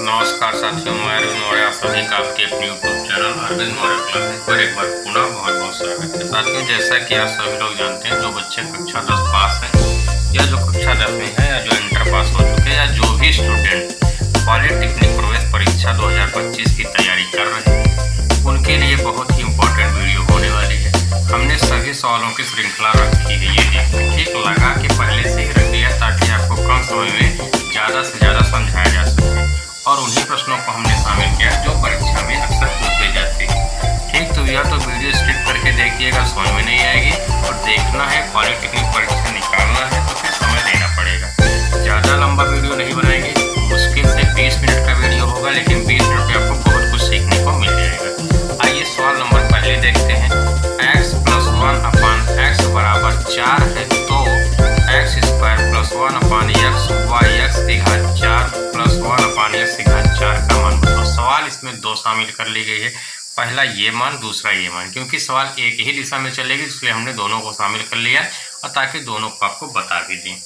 नमस्कार साथियों, मैं अरविंद मौर्य, आप सभी का आपके अपने YouTube channel Arvind Maurya classes पर एक बार पुनः बहुत बहुत स्वागत है। साथियों, जैसा कि आप सभी लोग जानते हैं, जो बच्चे कक्षा 10 पास हैं या जो कक्षा 10 में है या जो इंटर पास हो चुके हैं या जो भी स्टूडेंट पॉलिटेक्निक प्रवेश परीक्षा 2025 की तैयारी कर रहे हैं, उनके लिए बहुत ही इम्पोर्टेंट वीडियो होने वाली है। हमने सभी सवालों की श्रृंखला रखी है, ये देखिए, ठीक लगा के पहले से ही रख दिया ताकि आपको कम समय में ज़्यादा से ज़्यादा समझाया जा सके और उन्हीं प्रश्नों को हमने शामिल किया जो परीक्षा में अक्सर पूछे जाते हैं। ठीक, तो यह तो वीडियो स्किप करके देखिएगा, समझ में नहीं आएगी और देखना है पॉलिटेक्निक परीक्षा निकालना है तो फिर समय देना पड़ेगा। ज़्यादा लंबा वीडियो नहीं बनाएंगे, मुश्किल से 20 मिनट का वीडियो होगा, लेकिन 20 मिनट में आपको बहुत कुछ सीखने को मिल जाएगा। आइए सवाल नंबर पहले देखते हैं। x + 1/x बराबर 4 है तो x² + 1/x y(x) की घात 4 + 1/x की घात 4 का मान बताओ। सवाल इसमें दो शामिल कर ली गई है, पहला ये मान, दूसरा ये मान। क्योंकि सवाल एक ही दिशा में चलेगी इसलिए हमने दोनों को शामिल कर लिया और ताकि दोनों को आपको बता भी दें।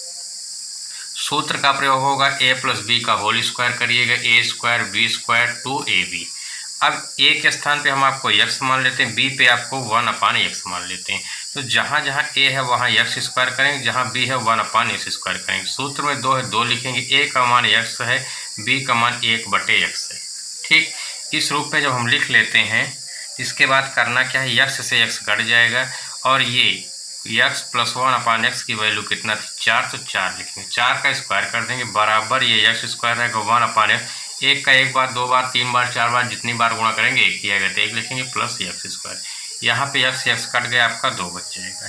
सूत्र का प्रयोग होगा a + b का होल स्क्वायर करिएगा, a² b² 2ab। अब a के स्थान पे हम आपको x मान लेते हैं, b पे आपको 1/x मान लेते हैं। तो जहाँ जहाँ a है वहाँ x² करेंगे, जहाँ b है 1/x² करेंगे। सूत्र में 2 है, 2 लिखेंगे, a का मान x है, b का मान 1/x है। ठीक, इस रूप में जब हम लिख लेते हैं, इसके बाद करना क्या है, x से x घट जाएगा और ये x + 1/x की वैल्यू कितना थी, 4, तो 4 लिखेंगे, 4 का स्क्वायर कर देंगे बराबर ये x² है 1/x, एक का एक बार, दो बार, तीन बार, चार बार, जितनी बार गुणा करेंगे एक ही आएगा, तो एक लिखेंगे प्लस x²। यहाँ पे x कट गया, आपका 2 बच जाएगा।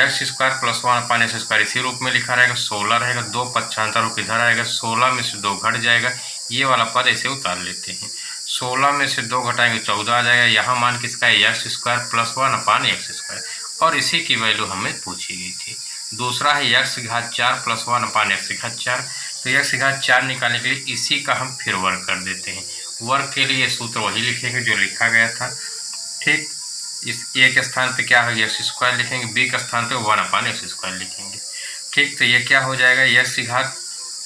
x² + 1/x² इसी रूप में लिखा रहेगा, 16 रहेगा, 2 पक्षांतर किधर आएगा, 16 में से 2 घट जाएगा, ये वाला पद ऐसे उतार लेते हैं। 16 में से 2 घटाएंगे 14 आ जाएगा। यहाँ मान किसका है, x² + 1/x², और इसी की वैल्यू हमें पूछी गई थी। दूसरा है x की घात 4 + 1/x की घात 4। तो x की घात 4 निकालने के लिए इसी का हम फिर वर्ग कर देते हैं। वर्ग के लिए सूत्र वही लिखेंगे जो लिखा गया था। ठीक, इस a के स्थान पे क्या है, x² लिखेंगे, b के स्थान पे 1/x² लिखेंगे। ठीक, तो ये क्या हो जाएगा, x की घात,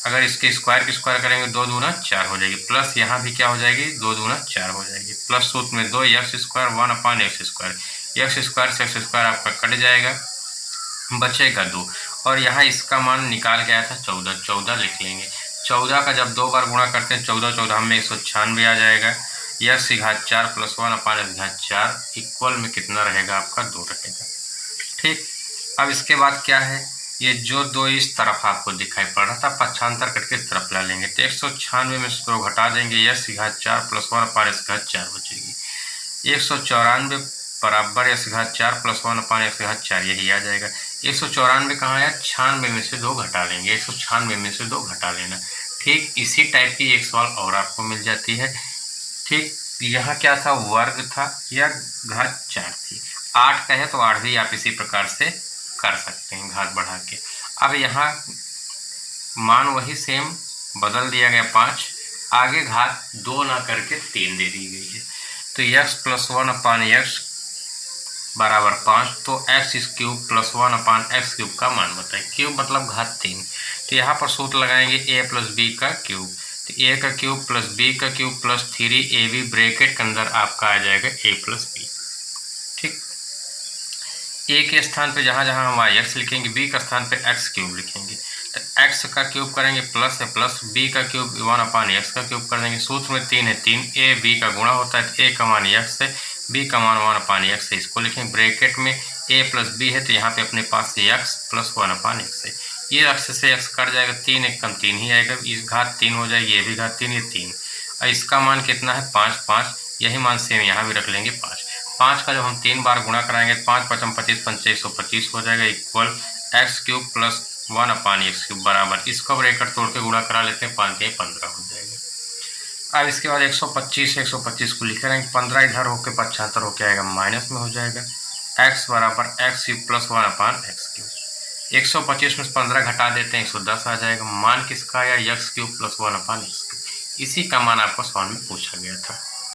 अगर इसके स्क्वायर की स्क्वायर करेंगे 2 दूना 4 हो जाएगी, प्लस यहाँ भी क्या हो जाएगी, 2 दूना 4 हो जाएगी, प्लस सूत्र में 2 x² 1/x², x² से x² आपका कट जाएगा, बचेगा 2, और यहाँ इसका मान निकाल के आया था 14, 14 लिख लेंगे। 14 का जब 2 बार गुणा करते हैं, 14 14 में 196 आ जाएगा। x की घात 4 + 1/x की घात 4 इक्वल में कितना रहेगा, आपका 2 रहेगा। ठीक, अब इसके बाद क्या है, ये जो 2 इस तरफ आपको दिखाई पड़ रहा था, पक्षांतर करके इस तरफ ला लेंगे, तो 196 में से 2 घटा देंगे, x की घात 4 + 1/x की घात 4 बचेगी। 194 बराबर x की घात 4 + 1/x की घात 4, यही आ जाएगा। 194 कहाँ आया, 96 में से 2 घटा लेंगे, 196 में से 2 घटा लेना। ठीक, इसी टाइप की एक सवाल और आपको मिल जाती है। ठीक, यहाँ क्या था, वर्ग था या घात 4 थी, 8 का है तो 8 भी आप इसी प्रकार से कर सकते हैं, घात बढ़ा के। अब यहाँ मान वही सेम बदल दिया गया 5, आगे घात 2 ना करके 3 दे दी गई है। तो x + 1/x बराबर 5, तो x³ + 1/x³ का मान बताए। क्यूब मतलब घात 3, तो यहाँ पर सूत्र लगाएंगे a + b का क्यूब, तो a का क्यूब + b का क्यूब + 3ab ब्रैकेट के अंदर आपका आ जाएगा a + b। ठीक, a के स्थान पे जहाँ जहाँ हम x लिखेंगे, b के स्थान पे x³ लिखेंगे, तो x का क्यूब करेंगे प्लस है, प्लस b का क्यूब 1/x का क्यूब कर देंगे। सूत्र में 3 है, 3 a b का गुणा होता है, तो a का मान x है, b का मान 1/x है, इसको लिखेंगे ब्रैकेट में। a + b है तो यहाँ पे अपने पास x + 1/x है, ये x से x कट जाएगा, 3 एक कम 3 ही आएगा, इस घात 3 हो जाएगी, ये भी घात 3, ये 3, और इसका मान कितना है, 5, 5, यही मान सेम यहाँ भी रख लेंगे 5। 5 का जब हम 3 बार गुणा कराएंगे, 5 × 5 = 25, 5 × 125 हो जाएगा, इक्वल x³ + 1/x³ बराबर, इसको ब्रैकेट तोड़ के गुणा करा लेते हैं, 5 के 15 हो जाएगा। अब इसके बाद 125 को लिख रहेंगे, 15 इधर होकर पक्षांतर होकर आएगा, माइनस में हो जाएगा, x बराबर x³ + 1/x³। 125 में से 15 घटा देते हैं, 110 आ जाएगा। मान किसका आया, x³ + 1/x³, इसी का मान आपको सवाल में पूछा गया था।